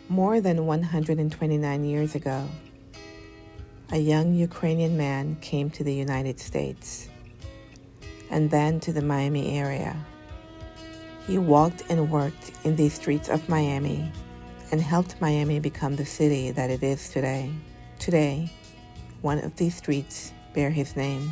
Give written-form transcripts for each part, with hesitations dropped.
More than 129 years ago, a young Ukrainian man came to the United States and then to the Miami area. He walked and worked in the streets of Miami and helped Miami become the city that it is today. Today, one of these streets bear his name.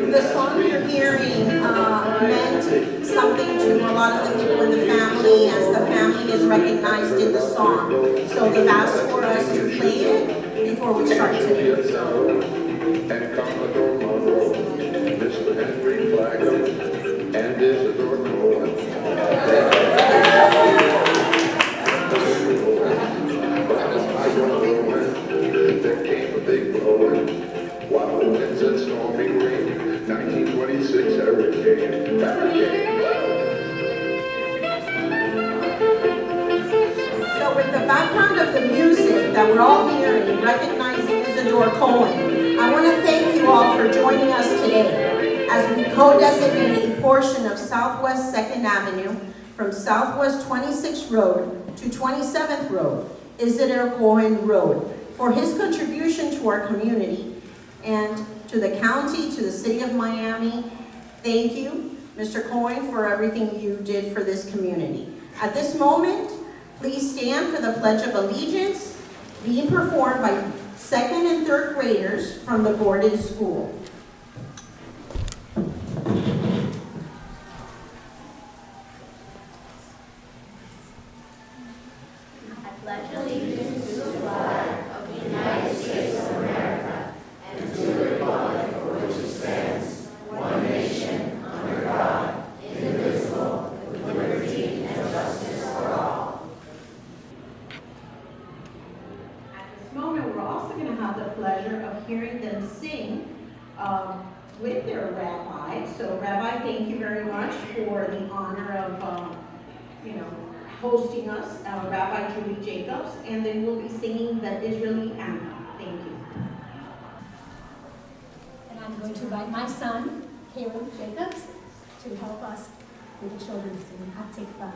The song you're hearing meant something to a lot of the people in the family, as the family is recognized in the song. So they've asked for us to play it before we start today. And Commodore Monroe, Mr. Henry Flagler, and Isidor Cohen. There came a big blowing, wild winds and stormy rain, 1926 hurricane, So with the background of the music that we're all hearing, recognizing Isidor Cohen, I want to thank you all for joining us today as we co-designate a portion of Southwest 2nd Avenue from Southwest 26th Road to 27th Road, Isidor Cohen Road, for his contribution to our community and to the county, to the city of Miami. Thank you, Mr. Cohen, for everything you did for this community. At this moment, please stand for the Pledge of Allegiance, being performed by second and third graders from the Gordon School. I pledge allegiance to the flag of the United States of America and to the republic for which it stands, one nation, under God, indivisible, with liberty and justice for all. At this moment, we're also going to have the pleasure of hearing them sing with their rabbi. So, Rabbi, thank you very much for the honor of, hosting us, Rabbi Julie Jacobs, and then we'll be singing the Israeli anthem. Thank you. And I'm going to invite my son, Caleb Jacobs, to help us with the children sing Hatikva.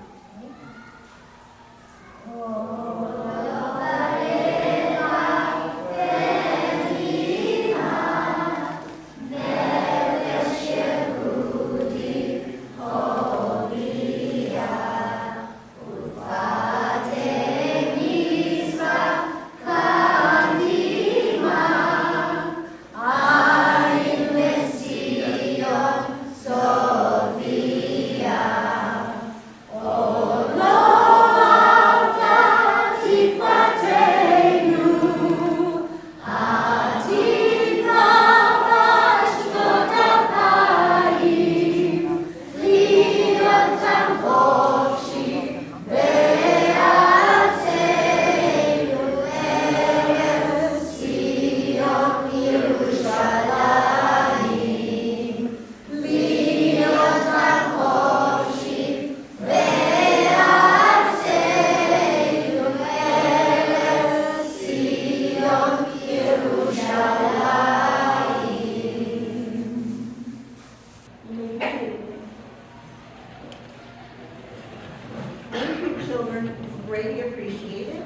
Thank you, children. Greatly appreciated.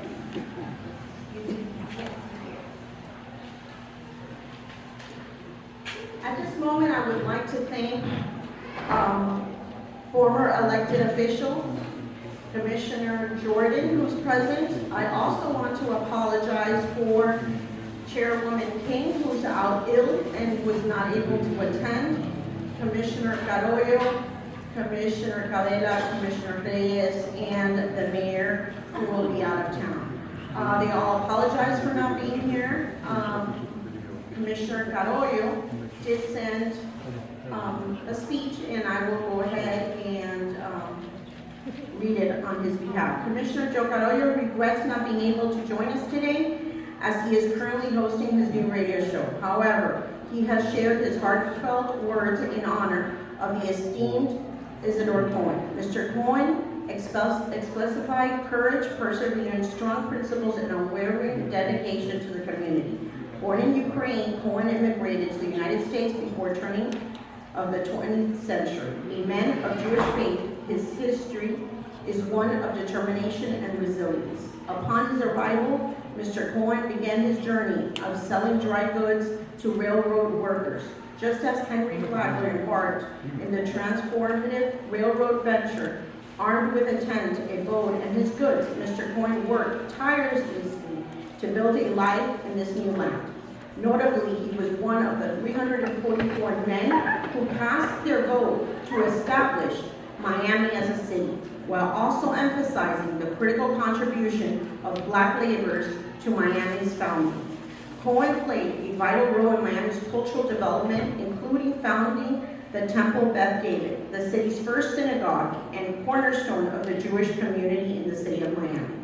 At this moment, I would like to thank former elected official, Commissioner Jordan, who's present. I also want to apologize for Chairwoman King, who's out ill and was not able to attend, Commissioner Carollo, Commissioner Cabela, Commissioner Reyes, and the mayor, who will be out of town. They all apologize for not being here. Commissioner Carollo did send a speech, and I will go ahead and read it on his behalf. Commissioner Joe Carollo regrets not being able to join us today, as he is currently hosting his new radio show. However, he has shared his heartfelt words in honor of the esteemed Isidor Cohen. Mr. Cohen exemplified courage, perseverance, strong principles, and unwavering dedication to the community. Born in Ukraine, Cohen immigrated to the United States before turning of the 20th century. A man of Jewish faith, his history is one of determination and resilience. Upon his arrival, Mr. Cohen began his journey of selling dry goods to railroad workers. Just as Henry Flagler embarked in the transformative railroad venture, armed with a tent, a boat, and his goods, Mr. Cohen worked tirelessly to build a life in this new land. Notably, he was one of the 344 men who cast their vote to establish Miami as a city, while also emphasizing the critical contribution of Black laborers to Miami's founding. Cohen played a vital role in Miami's cultural development, including founding the Temple Beth David, the city's first synagogue and cornerstone of the Jewish community in the city of Miami.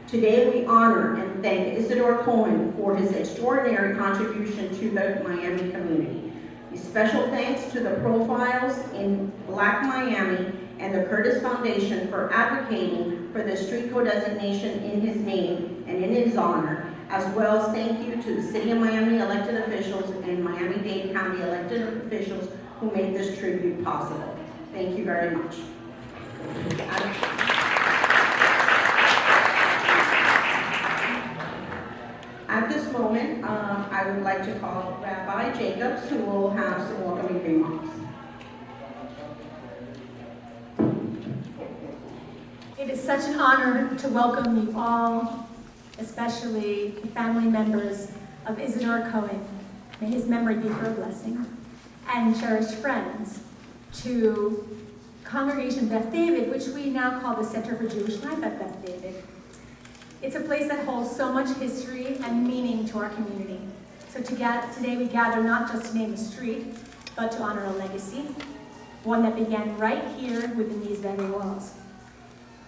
Today we honor and thank Isidor Cohen for his extraordinary contribution to the Miami community. A special thanks to the Profiles in Black Miami and the Curtis Foundation for advocating for the street code designation in his name and in his honor, as well as thank you to the City of Miami elected officials and Miami-Dade County elected officials who made this tribute possible. Thank you very much. At this moment, I would like to call Rabbi Jacobs, who will have some welcoming remarks. It is such an honor to welcome you all, especially the family members of Isidor Cohen. May his memory be for a blessing. And cherished friends to Congregation Beth David, which we now call the Center for Jewish Life at Beth David. It's a place that holds so much history and meaning to our community. So today we gather not just to name a street, but to honor a legacy, one that began right here within these very walls.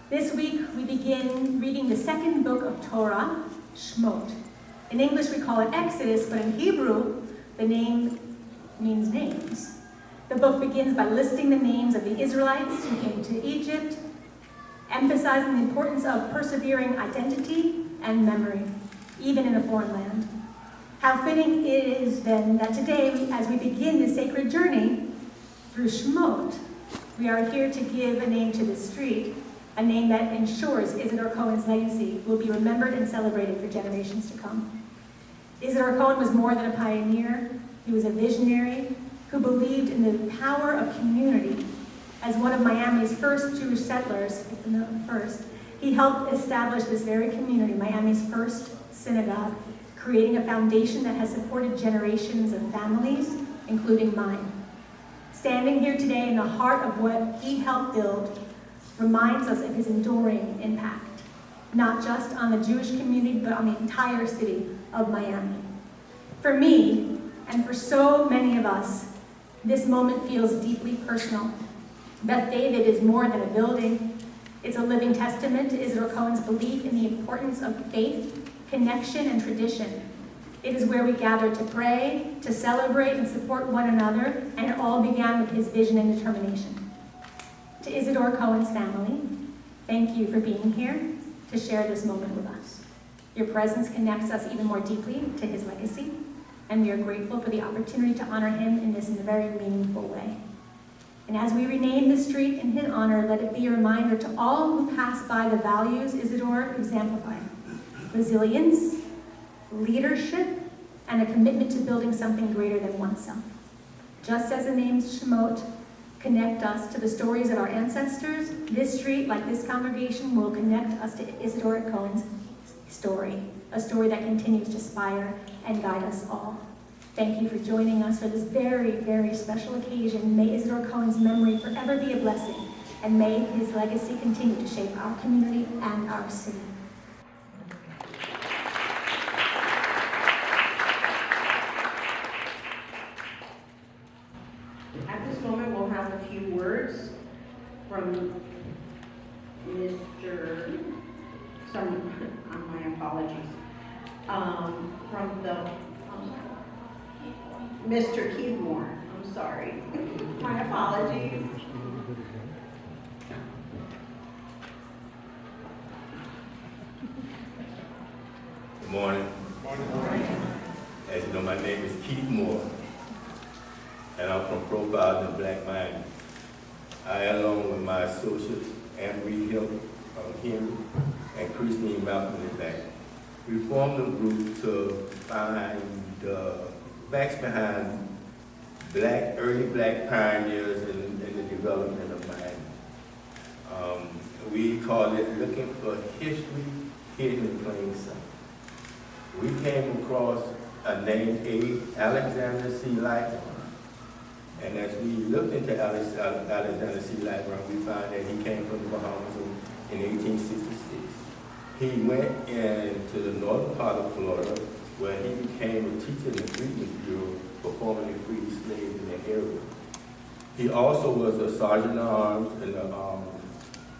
This week we begin reading the second book of Torah, Shmot. In English we call it Exodus, but in Hebrew the name means names. The book begins by listing the names of the Israelites who came to Egypt emphasizing the importance of persevering identity and memory, even in a foreign land. How fitting it is then that today, as we begin this sacred journey through Shemot, we are here to give a name to this street, a name that ensures Isidor Cohen's legacy will be remembered and celebrated for generations to come. Isidor Cohen was more than a pioneer. He was a visionary who believed in the power of community. As one of Miami's first Jewish settlers, if not the first, he helped establish this very community, Miami's first synagogue, creating a foundation that has supported generations of families, including mine. Standing here today in the heart of what he helped build reminds us of his enduring impact, not just on the Jewish community, but on the entire city of Miami. For me, and for so many of us, this moment feels deeply personal. Beth David is more than a building. It's a living testament to Isidor Cohen's belief in the importance of faith, connection, and tradition. It is where we gather to pray, to celebrate, and support one another, and it all began with his vision and determination. To Isidor Cohen's family, thank you for being here to share this moment with us. Your presence connects us even more deeply to his legacy, and we are grateful for the opportunity to honor him in this very meaningful way. And as we rename the street in his honor, let it be a reminder to all who pass by the values Isidor exemplified: resilience, leadership, and a commitment to building something greater than oneself. Just as the names Shemot connect us to the stories of our ancestors, this street, like this congregation, will connect us to Isidor Cohen's story, a story that continues to inspire and guide us all. Thank you for joining us for this very, very special occasion. May Isidor Cohen's memory forever be a blessing, and may his legacy continue to shape our community and our city. At this moment, we'll have a few words from my apologies, from the Mr. Keith Moore. I'm sorry. My apologies. Good morning. As you know, my name is Keith Moore, and I'm from Profiles in Black Miami. I, along with my associates, Ambry Hill, Henry, and Christine Malcolm in back, we formed a group to find the facts behind early black pioneers in the development of Miami. We call it Looking for History Hidden in Plain Sight. We came across a name, Alexander C. Lightburn. And as we looked into Alexander C. Lightburn, we found that he came from the Bahamas in 1866. He went into the northern part of Florida, where he became a teacher in the Freedmen's Bureau for formerly freed slaves in the area. He also was a sergeant at arms in the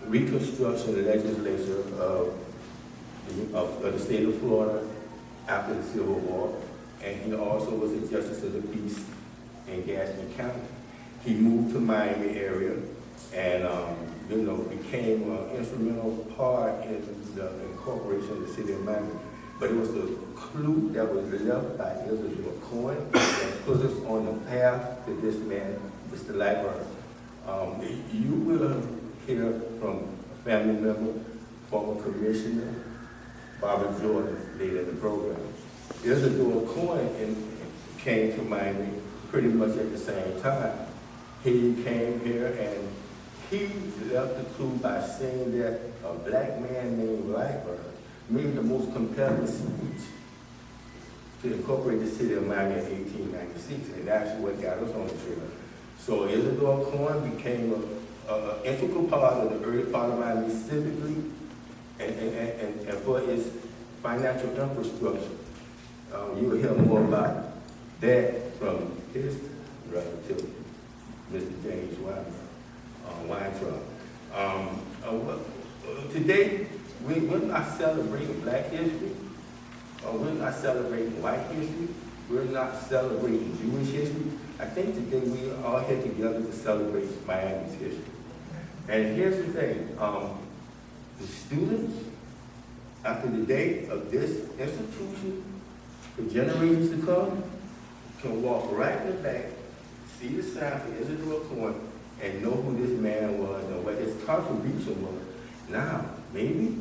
Reconstruction Legislature of the state of Florida after the Civil War, and he also was a justice of the peace in Gaston County. He moved to Miami area and became an instrumental part in the incorporation of the city of Miami. But it was a clue that was left by Isidor Cohen that put us on the path to this man, Mr. Lightburn. You will hear from a family member, former commissioner, Barbara Jordan, later in the program. Isidor Cohen came to Miami pretty much at the same time. He came here and he left the clue by saying that a black man named Lightburn made the most compelling speech to incorporate the city of Miami in 1896, and that's what got us on the trail. So Isidor Cohen became an integral part of the early part of Miami civically and for its financial infrastructure. You will hear more about that from his relative, Mr. James Weintraub. Today, we're not celebrating black history, we're not celebrating white history, we're not celebrating Jewish history. I think today we are all here together to celebrate Miami's history. And here's the thing, the students, after the day of this institution, for generations to come, can walk right in the back, see the sign for Isidor Cohen, and know who this man was and what his contribution was. Now, maybe,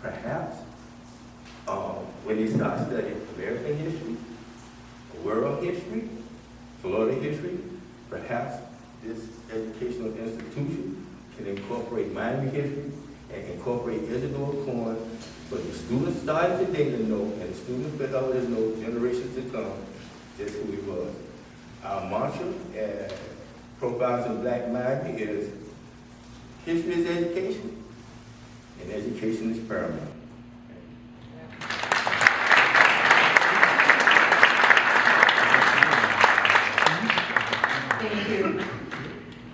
perhaps, when they start studying American history, world history, Florida history, perhaps this educational institution can incorporate Miami history and incorporate Isidor Cohen, so the students starting today to know, and the students below to know, generations to come, just who he was. Our mantra at Profiles in Black Miami is, history is education, and education is paramount. Thank you.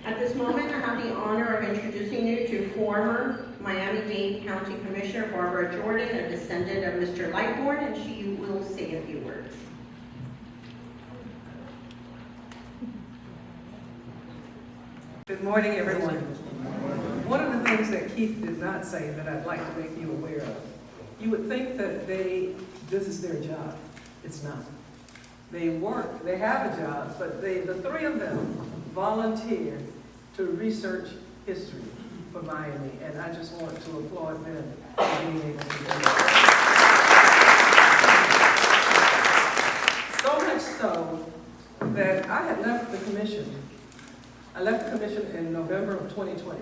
At this moment, I have the honor of introducing you to former Miami-Dade County Commissioner Barbara Jordan, a descendant of Mr. Lightbourne, and she will say a few words. Good morning, everyone. One of the things that Keith did not say that I'd like to make you aware of, you would think that this is their job. It's not. They work, they have a job, but the three of them volunteer to research history for Miami, and I just want to applaud them for being able to do that. So much so that I had left the commission. I left the commission in November of 2020.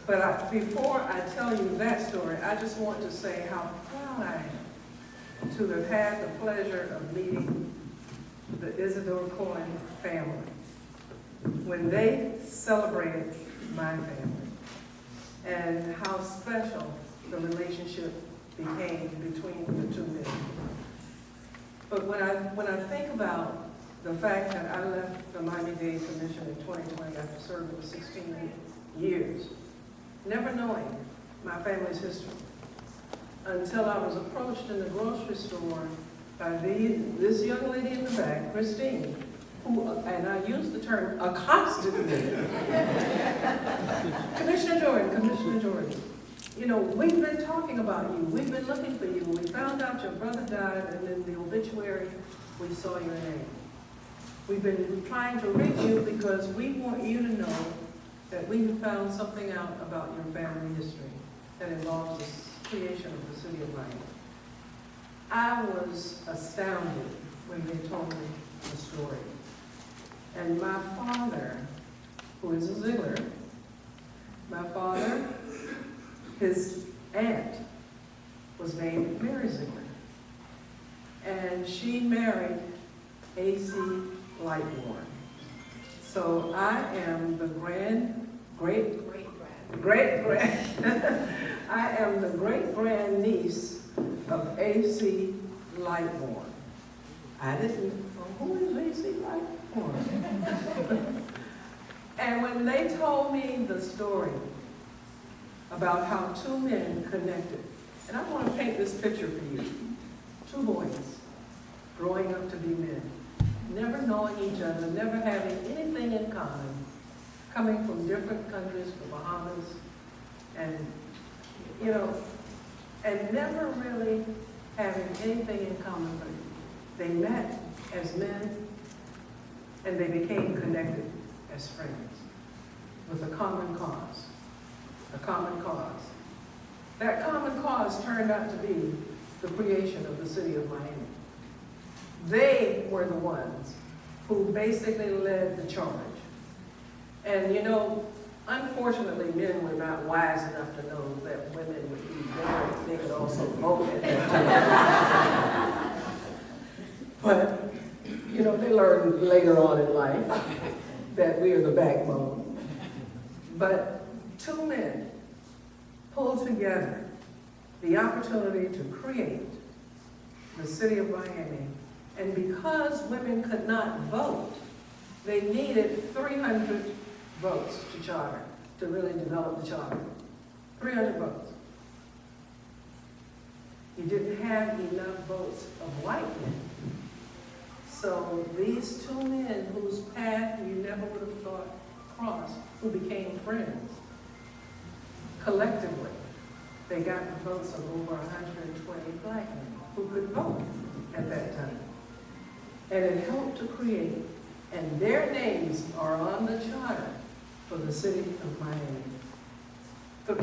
But before I tell you that story, I just want to say how proud I am to have had the pleasure of meeting the Isidor Cohen family when they celebrated my family, and how special the relationship became between the two men. But when I think about the fact that I left the Miami-Dade Commission in 2020 after serving for 16 years, never knowing my family's history, until I was approached in the grocery store by this young lady in the back, Christine, who, and I use the term, accosted me. Commissioner Jordan, you know, we've been talking about you. We've been looking for you. We found out your brother died, and in the obituary, we saw your name. We've been trying to reach you because we want you to know that we have found something out about your family history that involves the creation of the city of Miami. I was astounded when they told me the story. And my father, who is a Ziegler, my father, his aunt was named Mary Ziegler. And she married A.C. Lightbourne. So I am the I am the great-grand niece of A.C. Lightbourne. I didn't know, who is A.C. Lightbourne? And when they told me the story about how two men connected, and I want to paint this picture for you. Two boys growing up to be men, never knowing each other, never having anything in common, coming from different countries, the Bahamas, and, you know, and never really having anything in common, but they met as men, and they became connected as friends with a common cause. A common cause. That common cause turned out to be the creation of the city of Miami. They were the ones who basically led the charge. And you know, unfortunately, men were not wise enough to know that women would be better. They could also vote at that time. But, you know, they learned later on in life that we are the backbone. But two men pulled together the opportunity to create the city of Miami. And because women could not vote, they needed 300 votes to charter, to really develop the charter. 300 votes. You didn't have enough votes of white men. So these two men whose path you never would have thought crossed, who became friends, collectively, they got the votes of over 120 black men who could vote at that time. And it helped to create, and their names are on the charter for the city of Miami. The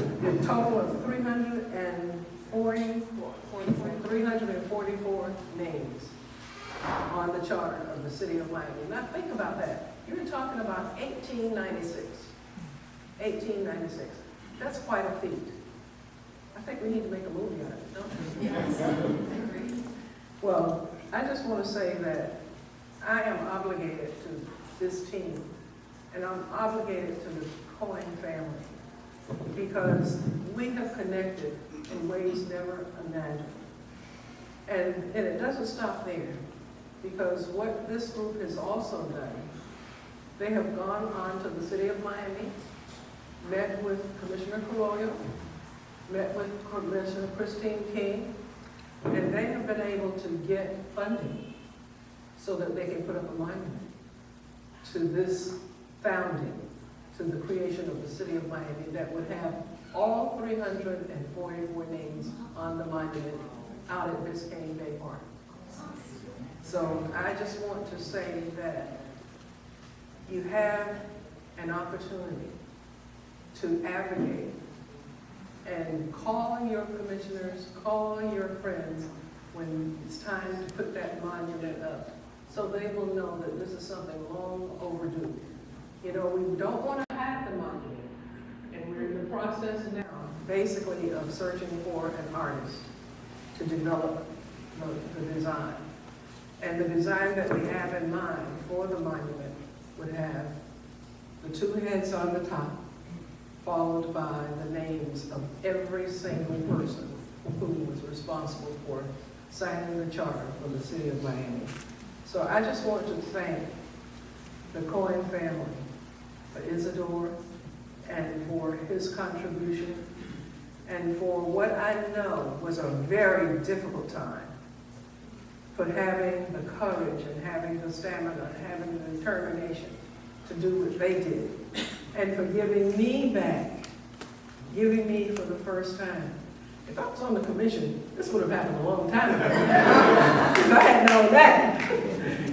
total of 344 names on the charter of the city of Miami. Now think about that. You're talking about 1896. 1896. That's quite a feat. I think we need to make a movie out of it, don't we? Yes. Well, I just want to say that I am obligated to this team, and I'm obligated to the Cohen family, because we have connected in ways never imagined. And it doesn't stop there, because what this group has also done, they have gone on to the city of Miami, met with Commissioner Carollo, met with Commissioner Christine King, and they have been able to get funding so that they can put up a monument to this founding, to the creation of the city of Miami, that would have all 344 names on the monument out at Biscayne Bay Park. So I just want to say that you have an opportunity to advocate and call your commissioners, call your friends when it's time to put that monument up, so they will know that this is something long overdue. You know, we don't want to have the monument, and we're in the process now, basically, of searching for an artist to develop the design. And the design that we have in mind for the monument would have the two heads on the top, followed by the names of every single person who was responsible for signing the charter for the city of Miami. So I just want to thank the Cohen family for Isidor and for his contribution, and for what I know was a very difficult time, for having the courage and having the stamina and having the determination to do what they did, and for giving me back, giving me for the first time. If I was on the commission, this would have happened a long time ago. If I had known that,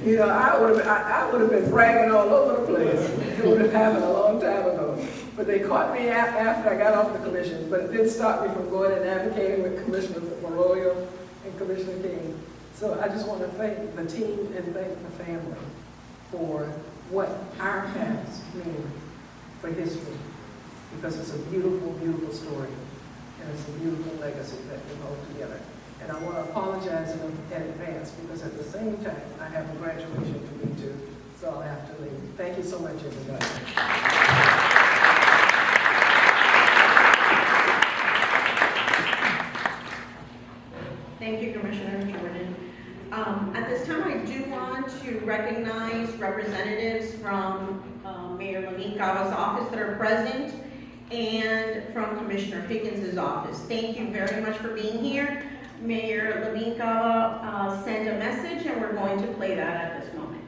you know, I would have been bragging all over the place. It would have happened a long time ago. But they caught me after I got off the commission, but it didn't stop me from going and advocating with Commissioner Arroyo and Commissioner King. So I just want to thank the team and thank the family for what our paths mean for history, because it's a beautiful, beautiful story, and it's a beautiful legacy that we hold together. And I want to apologize in advance, because at the same time, I have a graduation to be to, so I'll have to leave. Thank you so much, everybody. Thank you, Commissioner Jordan. At this time, I do want to recognize representatives from Mayor Levine Cava's office that are present, and from Commissioner Higgins' office. Thank you very much for being here. Mayor Levine Cava sent a message, and we're going to play that at this moment.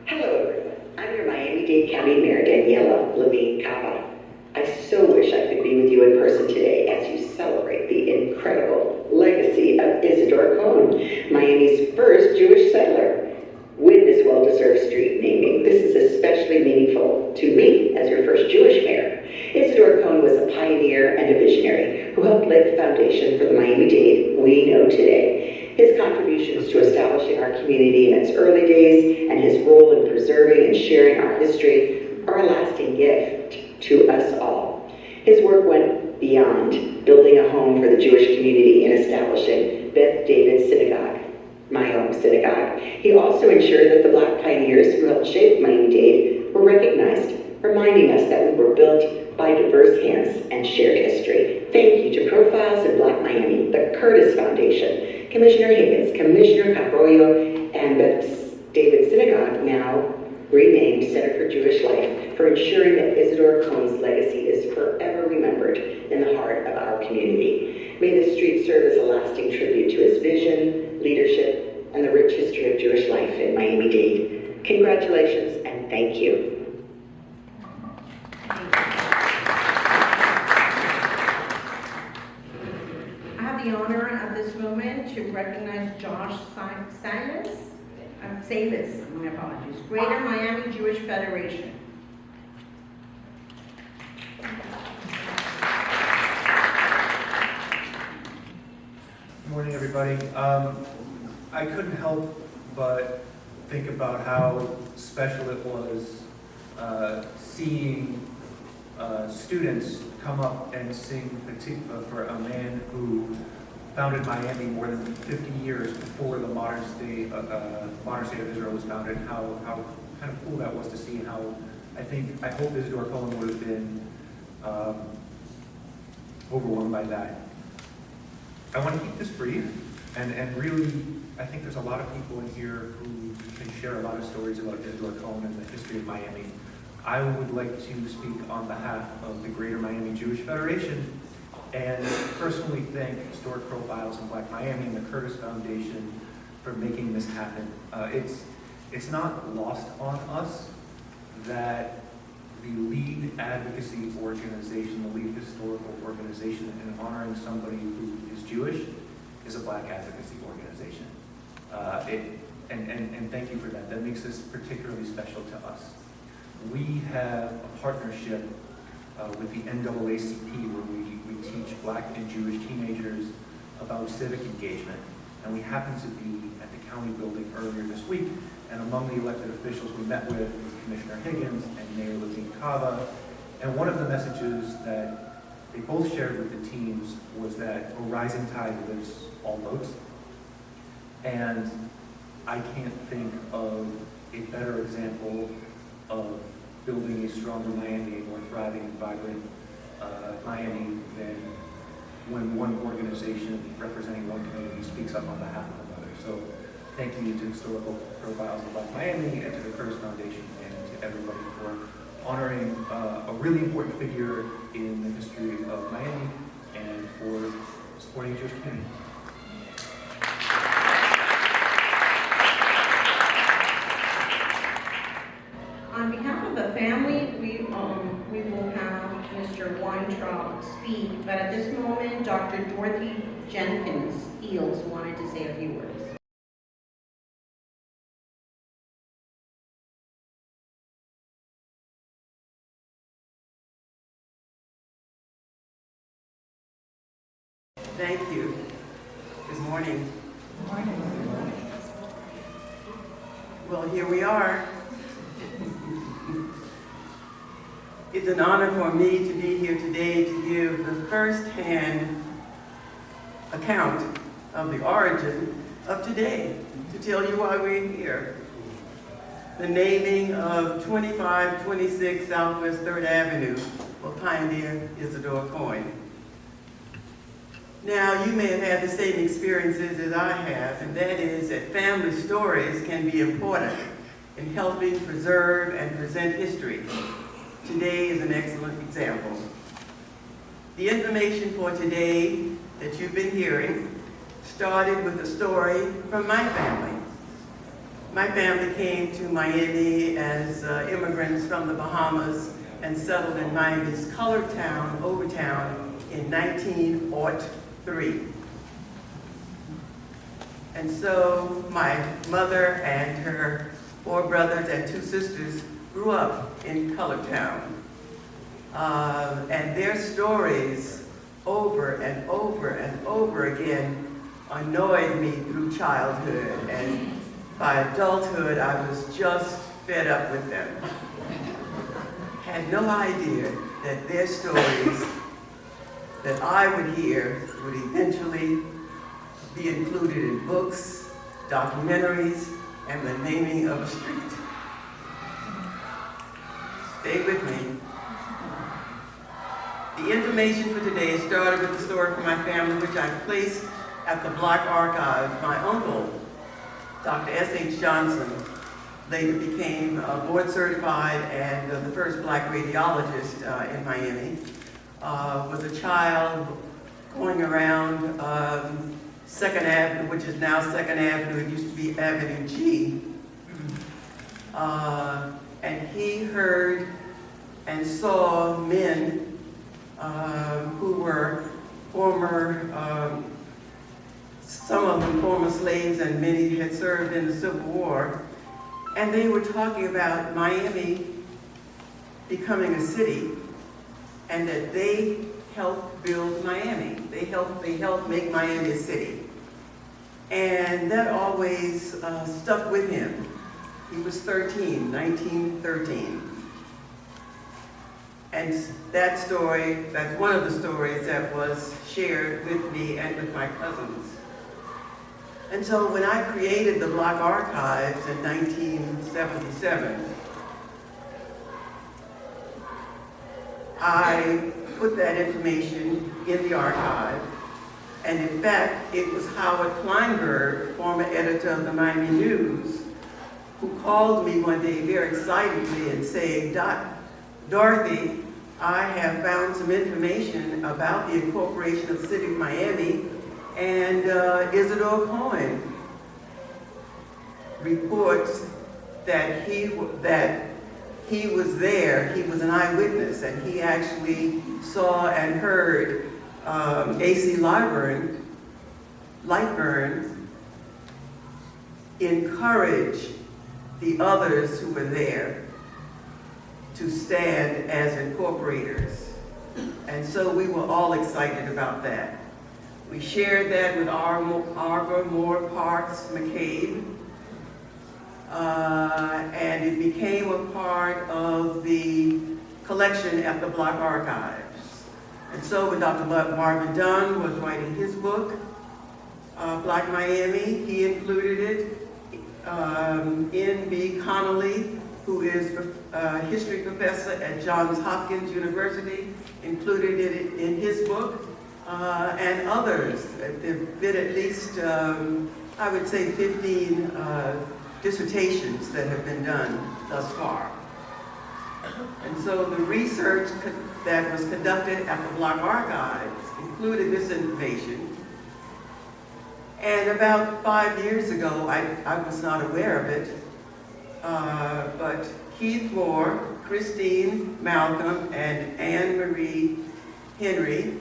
Hello, everyone. I'm your Miami-Dade County Mayor, Daniela Levine Cava. I so wish I could be with you in person today as you celebrate the incredible legacy of Isidor Cohen, Miami's first Jewish settler. With this well-deserved street naming, this is especially meaningful to me as your first Jewish mayor. Isidor Cohen was a pioneer and a visionary who helped lay the foundation for the Miami-Dade we know today. His contributions to establishing our community in its early days and his role in preserving and sharing our history are a lasting gift to us all. His work went beyond building a home for the Jewish community and establishing Beth David Synagogue, my home synagogue. He also ensured that the Black pioneers who helped shape Miami-Dade were recognized, reminding us that we were built by diverse hands and shared history. Thank you to Profiles in Black Miami, the Curtis Foundation, Commissioner Higgins, Commissioner Arroyo, and Beth David Synagogue, now renamed Center for Jewish Life, for ensuring that Isidor Cohen's legacy is forever remembered in the heart of our community. May this street serve as a lasting tribute to his vision, leadership, and the rich history of Jewish life in Miami-Dade. Congratulations and thank you. recognize Josh Silas, say this, my apologies, Greater Miami Jewish Federation. Good morning, everybody. I couldn't help but think about how special it was seeing students come up and sing Hatikva for a man who founded Miami more than 50 years before the modern state of Israel was founded. How kind of cool that was to see, and how I hope Isidor Cohen would have been overwhelmed by that. I want to keep this brief, and really, I think there's a lot of people in here who can share a lot of stories about Isidor Cohen and the history of Miami. I would like to speak on behalf of the Greater Miami Jewish Federation and personally thank Historic Profiles in Black Miami and the Curtis Foundation for making this happen. It's not lost on us that the lead advocacy organization, the lead historical organization in honoring somebody who is Jewish is a Black advocacy organization. And thank you for that. That makes this particularly special to us. We have a partnership with the NAACP where we teach Black and Jewish teenagers about civic engagement. And we happened to be at the county building earlier this week, and among the elected officials we met with was Commissioner Higgins and Mayor Levine Cava. And one of the messages that they both shared with the teams was that a rising tide lifts all boats. And I can't think of a better example of building a stronger Miami, a more thriving and vibrant Miami than when one organization representing one community speaks up on behalf of another. So thank you to Historical Profiles of Black Miami and to the Curtis Foundation and to everybody for honoring a really important figure in the history of Miami and for supporting the Jewish community. On behalf of the family, we will have Mr. Weintraub speak, but at this moment, Dr. Dorothy Jenkins Eels wanted to say a few words. Thank you. Good morning. Good morning. Well, here we are. It's an honor for me to be here today to give the first-hand account of the origin of today, to tell you why we're here. The naming of 2526 Southwest 3rd Avenue for pioneer Isidor Cohen. Now, you may have had the same experiences as I have, and that is that family stories can be important in helping preserve and present history. Today is an excellent example. The information for today that you've been hearing started with a story from my family. My family came to Miami as immigrants from the Bahamas and settled in Miami's colored town, Overtown, in 1903. And so my mother and her 4 brothers and 2 sisters grew up in Colored Town. And their stories over and over and over again annoyed me through childhood. And by adulthood, I was just fed up with them. Had no idea that their stories that I would hear would eventually be included in books, documentaries, and the naming of a street. Stay with me. The information for today started with the story from my family, which I placed at the Black Archive. My uncle, Dr. S.H. Johnson, later became board certified and the first Black radiologist in Miami, was a child going around 2nd Avenue, which is now 2nd Avenue. It used to be Avenue G. And he heard and saw men who were former some of them former slaves and many had served in the Civil War. And they were talking about Miami becoming a city and that they helped build Miami. They helped make Miami a city. And that always stuck with him. He was 1913. And that story, that's one of the stories that was shared with me and with my cousins. And so when I created the Block Archives in 1977, I put that information in the archive. And in fact, it was Howard Kleinberg, former editor of the Miami News, who called me one day very excitedly and saying, Dorothy, I have found some information about the incorporation of the city of Miami, and Isidor Cohen reports that he was there, he was an eyewitness, and he actually saw and heard A.C. Lightburn encourage the others who were there to stand as incorporators. And so we were all excited about that. We shared that with Arbor, Moore, Parks, McCabe, and it became a part of the collection at the Block Archives. And so when Dr. Marvin Dunn was writing his book, Black Miami, he included it. N.B. Connolly, who is a history professor at Johns Hopkins University, included it in his book, and others. There have been at least, I would say, 15 dissertations that have been done thus far. And so the research that was conducted at the Block Archives included this information. And about 5 years ago, I was not aware of it, but Keith Moore, Christine Malcolm, and Anne Marie Henry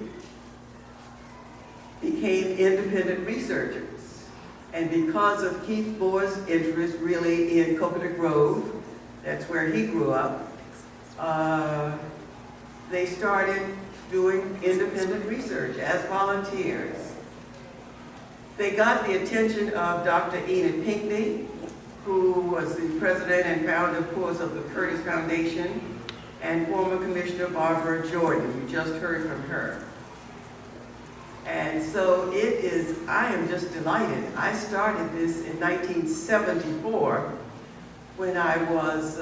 became independent researchers. And because of Keith Moore's interest really in Coconut Grove, that's where he grew up, they started doing independent research as volunteers. They got the attention of Dr. Enid Pinckney, who was the president and founder, of course, of the Curtis Foundation, and former Commissioner Barbara Jordan. You just heard from her. And so I am just delighted. I started this in 1974 when I was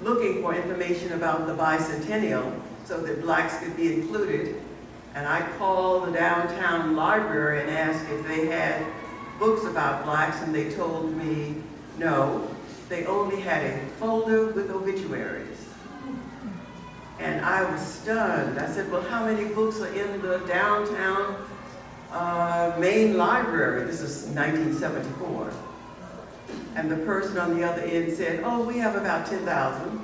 looking for information about the bicentennial so that blacks could be included. And I called the downtown library and asked if they had books about blacks, and they told me no. They only had a folder with obituaries. And I was stunned. I said, well, how many books are in the downtown main library? This is 1974. And the person on the other end said, oh, we have about 10,000.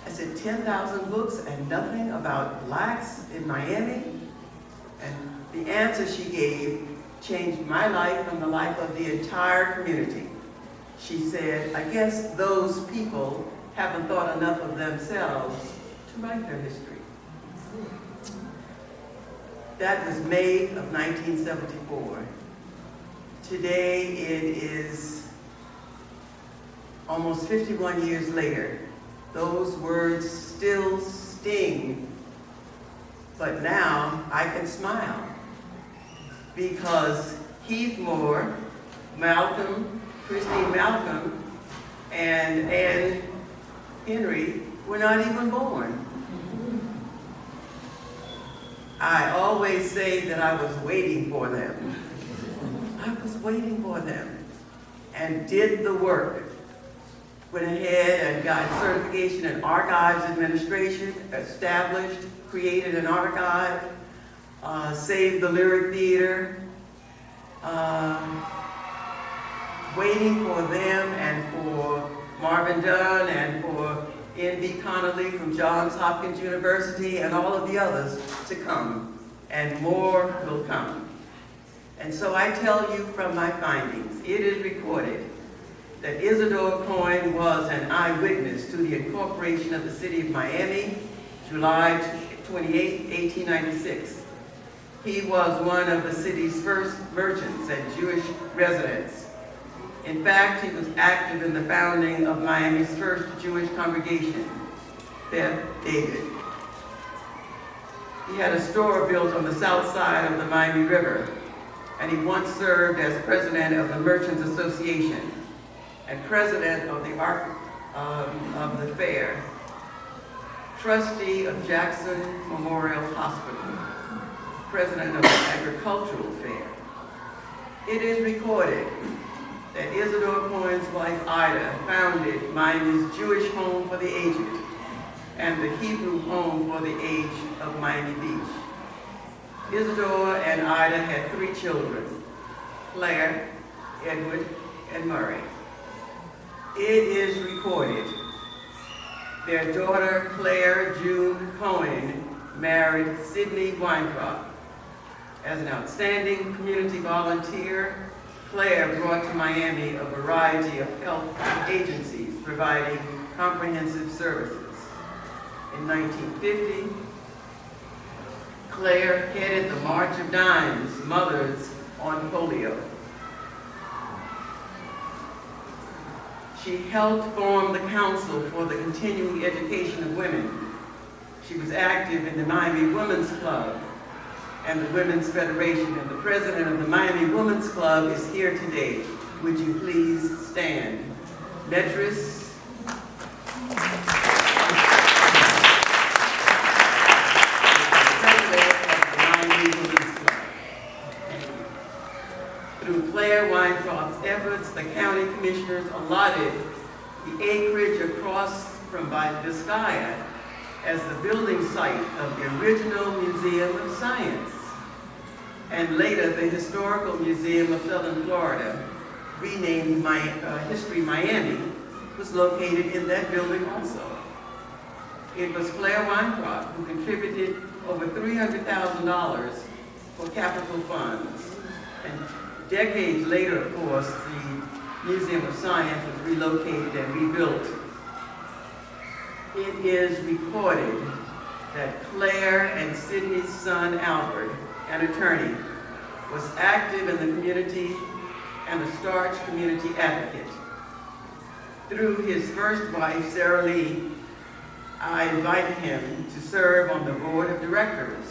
I said, 10,000 books and nothing about blacks in Miami? And the answer she gave changed my life and the life of the entire community. She said, I guess those people haven't thought enough of themselves to write their history. That was May of 1974. Today it is almost 51 years later. Those words still sting, but now I can smile because Keith Moore, Malcolm, Christine Malcolm, and Anne Henry were not even born. I always say that I was waiting for them. I was waiting for them and did the work. Went ahead and got certification in archives administration, established, created an archive, saved the Lyric Theater, waiting for them and for Marvin Dunn and for N.B. Connolly from Johns Hopkins University and all of the others to come, and more will come. And so I tell you from my findings, it is recorded that Isidor Cohen was an eyewitness to the incorporation of the city of Miami, July 28, 1896. He was one of the city's first merchants and Jewish residents. In fact, he was active in the founding of Miami's first Jewish congregation, Beth David. He had a store built on the south side of the Miami River, and he once served as president of the Merchants Association and president of the fair, trustee of Jackson Memorial Hospital, president of the agricultural fair. It is recorded that Isidor Cohen's wife Ida founded Miami's Jewish Home for the Aged and the Hebrew Home for the Aged of Miami Beach. Isidor and Ida had 3 children, Claire, Edward, and Murray. It is recorded their daughter, Claire June Cohen, married Sidney Weintraub. As an outstanding community volunteer, Claire brought to Miami a variety of health agencies providing comprehensive services. In 1950, Claire headed the March of Dimes, Mothers on Polio. She helped form the Council for the Continuing Education of Women. She was active in the Miami Women's Club and the Women's Federation, and the president of the Miami Women's Club is here today. Would you please stand? Metris. Through Claire Weintraub's efforts, the county commissioners allotted the acreage across from Vizcaya as the building site of the original Museum of Science. And later, the Historical Museum of Southern Florida, renamed History Miami, was located in that building also. It was Claire Weintraub who contributed over $300,000 for capital funds. And decades later, of course, the Museum of Science was relocated and rebuilt. It is recorded that Claire and Sidney's son, Albert, an attorney, was active in the community and a staunch community advocate. Through his first wife, Sarah Lee, I invited him to serve on the board of directors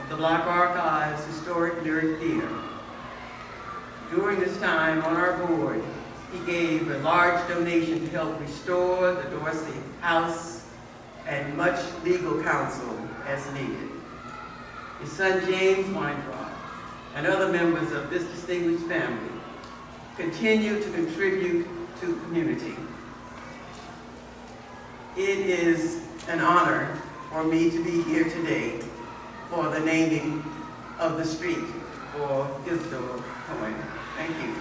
of the Black Archives Historic Lyric Theater. During this time on our board, he gave a large donation to help restore the Dorsey House and much legal counsel as needed. His son James Weintraub and other members of this distinguished family continue to contribute to the community. It is an honor for me to be here today for the naming of the street for Isidor Cohen. Thank you.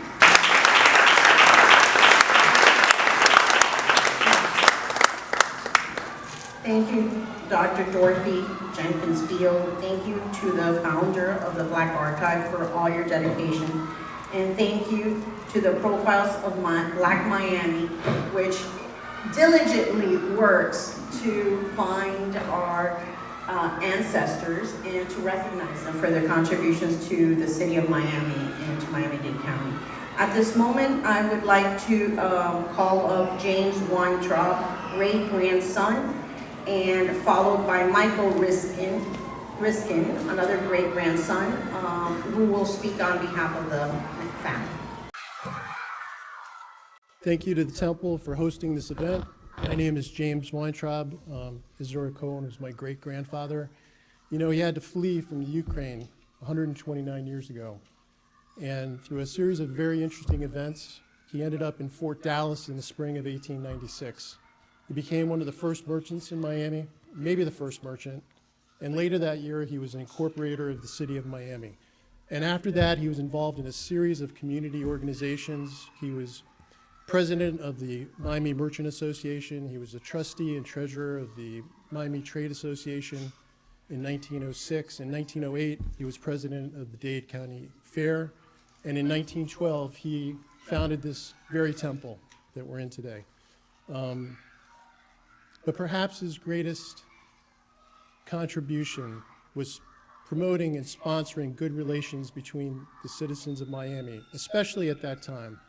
Thank you, Dr. Dorothy Jenkins Field. Thank you to the founder of the Black Archive for all your dedication. And thank you to the Profiles of Black Miami, which diligently works to find our ancestors and to recognize them for their contributions to the city of Miami and to Miami-Dade County. At this moment, I would like to call up James Weintraub, great-grandson, and followed by Michael Riskin, another great-grandson, who will speak on behalf of the family. Thank you to the Temple for hosting this event. My name is James Weintraub. Isidor Cohen was my great-grandfather. You know, he had to flee from the Ukraine 129 years ago. And through a series of very interesting events, he ended up in Fort Dallas in the spring of 1896. He became one of the first merchants in Miami, maybe the first merchant. And later that year, he was an incorporator of the city of Miami. And after that, he was involved in a series of community organizations. He was president of the Miami Merchant Association. He was a trustee and treasurer of the Miami Trade Association. in 1906. In 1908, he was president of the Dade County Fair. And in 1912, he founded this very temple that we're in today. But perhaps his greatest contribution was promoting and sponsoring good relations between the citizens of Miami, especially at that time.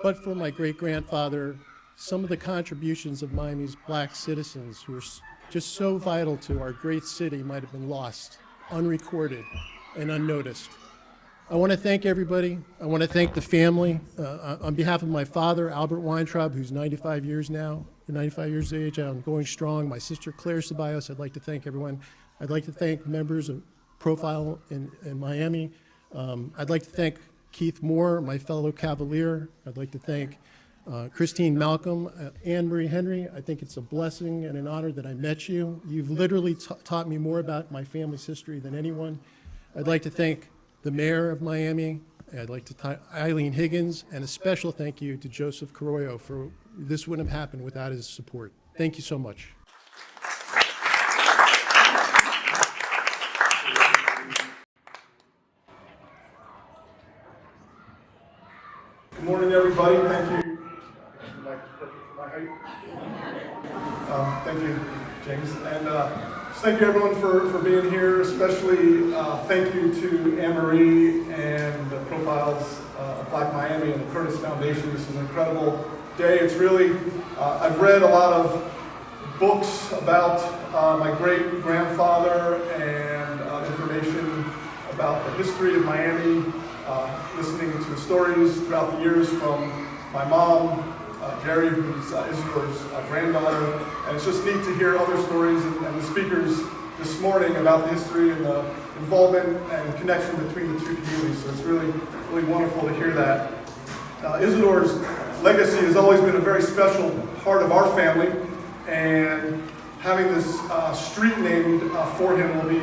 But for my great-grandfather, some of the contributions of Miami's black citizens who were just so vital to our great city might have been lost, unrecorded, and unnoticed. I want to thank everybody. I want to thank the family. On behalf of my father, Albert Weintraub, who's 95 years now, 95 years of age, I'm going strong. My sister, Claire Ceballos, I'd like to thank everyone. I'd like to thank members of Profile in Miami. I'd like to thank Keith Moore, my fellow Cavalier. I'd like to thank Christine Malcolm, Anne Marie Henry. I think it's a blessing and an honor that I met you. You've literally taught me more about my family's history than anyone. I'd like to thank the mayor of Miami. I'd like to thank Eileen Higgins, and a special thank you to Joseph Carollo for this wouldn't have happened without his support. Thank you so much. Good morning, everybody. Thank you. Thank you, James. And just thank you, everyone, for being here. Especially thank you to Anne Marie and the Profiles of Black Miami and the Curtis Foundation. This is an incredible day. It's really, I've read a lot of books about my great-grandfather and information about the history of Miami, listening to stories throughout the years from my mom, Jerry, who's Isidor's granddaughter, and it's just neat to hear other stories and the speakers this morning about the history and the involvement and connection between the two communities. So it's really, really wonderful to hear that. Isidor's legacy has always been a very special part of our family, and having this street named for him will be,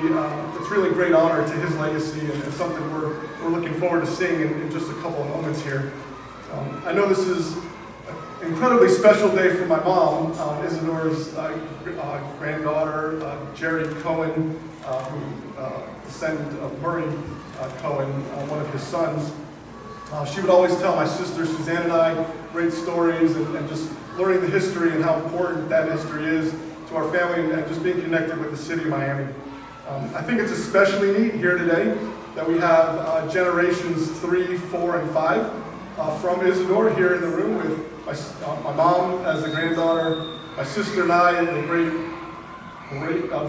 it's really a great honor to his legacy and something we're looking forward to seeing in just a couple of moments here. I know this is an incredibly special day for my mom, Isidor's granddaughter, Jerry Cohen, who descendant of Murray Cohen, one of his sons. She would always tell my sister Suzanne and I great stories and just learning the history and how important that history is to our family and just being connected with the city of Miami. I think it's especially neat here today that we have generations 3, 4, and 5 from Isidor here in the room with my mom as a granddaughter, my sister and I, and the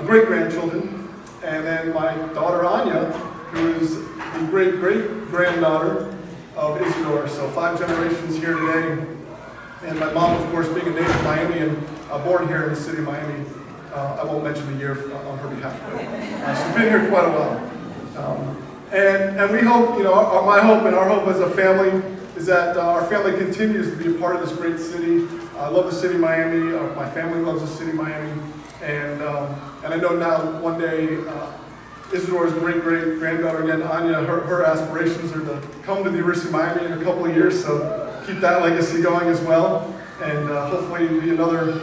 great-grandchildren, and then my daughter Anya, who is the great-great-granddaughter of Isidor. So 5 generations here today. And my mom, of course, being a native Miamian, born here in the city of Miami. I won't mention the year on her behalf, but she's been here quite a while. And we hope, my hope and our hope as a family is that our family continues to be a part of this great city. I love the city of Miami. My family loves the city of Miami. And I know now one day, Isidor's great-great-granddaughter, again, Anya, her aspirations are to come to the University of Miami in a couple of years, so keep that legacy going as well. And hopefully be another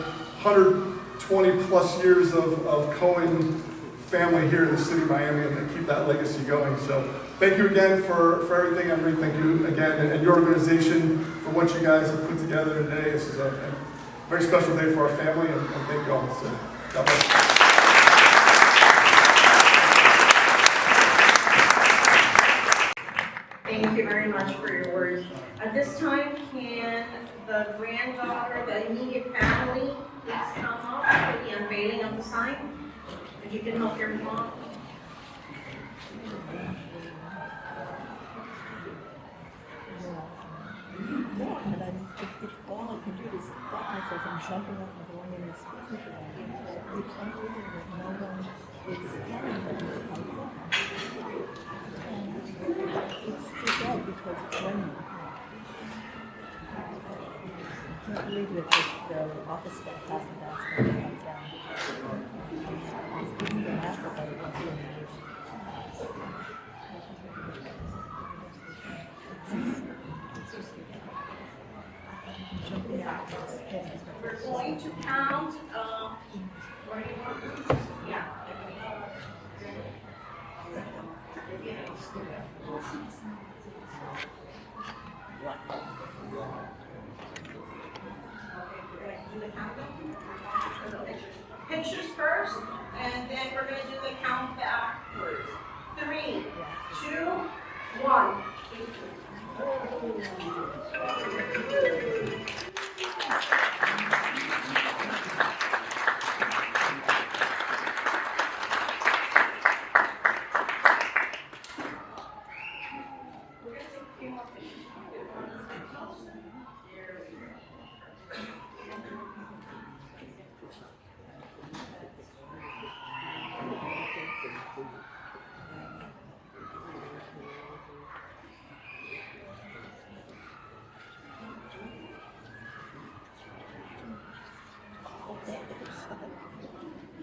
120 plus years of Cohen family here in the city of Miami and keep that legacy going. So thank you again for everything. I'm really thank you again and your organization for what you guys have put together today. This is a very special day for our family, and thank you all. So God bless. Thank you very much for your words. At this time, can the granddaughter, the immediate family, please come up for the unveiling of the sign? If you can help your mom. And then if all I can do is stop myself from jumping up and going in the speaker bag, it's unbelievable that no one is telling them and it's too bad because it's raining. I can't believe that the office staff hasn't asked them to come down. It's been asked about it for 2 years. We're going to count, where do you want? Yeah. then we're going to do the count backwards. 3, 2, 1.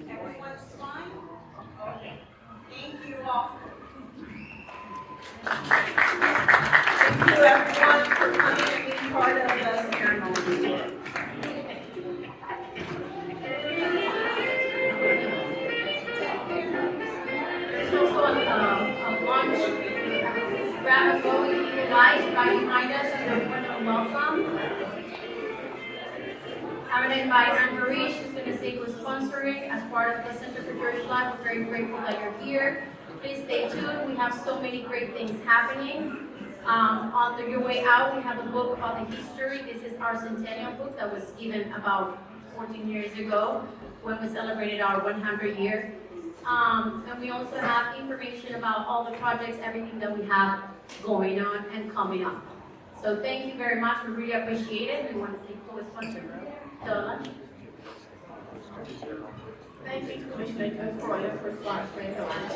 Everyone's fine? Okay. Thank you all. Thank you everyone for coming and being part of the ceremony. There's also a lunch, grab and go if you like, right behind us, and you're more than welcome. I'm going to invite Anne Marie. She's going to say who's sponsoring as part of the Center for Jewish Life. We're very grateful that you're here. Please stay tuned. We have so many great things happening. On your way out, we have a book about the history. This is our centennial book that was given about 14 years ago when we celebrated our 100 year. And we also have information about all the projects, everything that we have going on and coming up. So thank you very much. We really appreciate it. We want to thank co-sponsor the lunch. Thank you, Commissioner Cohen, for sponsoring the lunch.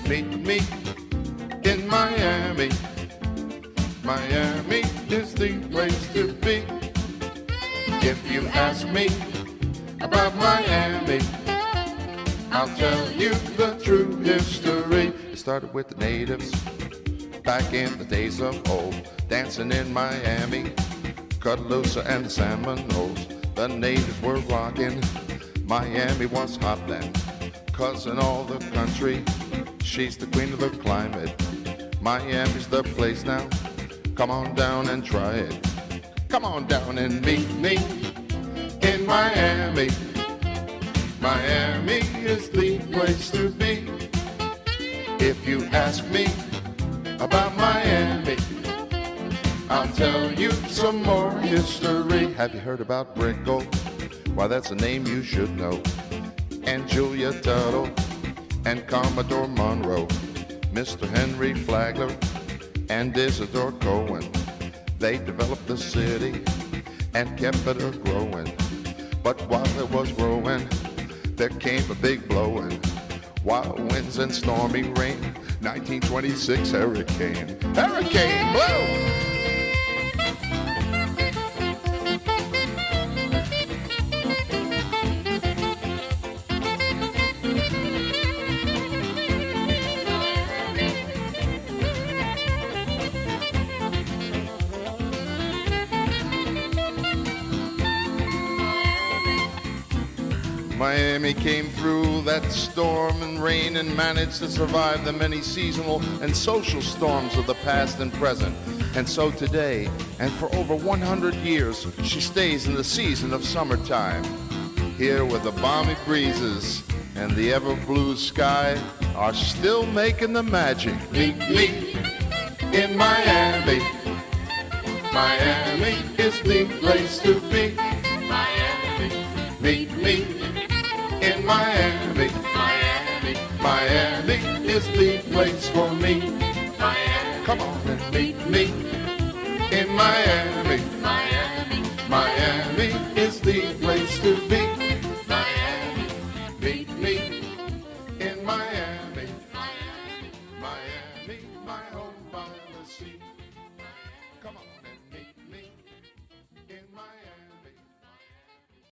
Meet me in Miami. Miami is the place to be. If you ask me about Miami, I'll tell you the true history. It started with the natives back in the days of old, dancing in Miami, Cudalusa and the Seminoles. The natives were rocking. Miami was hot then, 'cause in all the country, she's the queen of the climate. Miami's the place now. Come on down and try it. Come on down and meet me in Miami. Miami is the place to be. If you ask me about Miami, I'll tell you some more history. Have you heard about Brickell? Why, that's a name you should know. And Julia Tuttle and Commodore Monroe, Mr. Henry Flagler and Isidor Cohen. They developed the city and kept it a-growing. But while it was growing, there came a big blowing. Wild winds and stormy rain, 1926 hurricane. Hurricane blow! Miami came through that storm and rain and managed to survive the many seasonal and social storms of the past and present. And so today, and for over 100 years, she stays in the season of summertime. Here where the balmy breezes and the ever-blue sky are still making the magic. Meet me in Miami. Miami is the place to be. Miami. Meet me in Miami. Miami. Miami is the place for me. Miami. Come on and meet me in Miami. Miami. Miami is the place to be.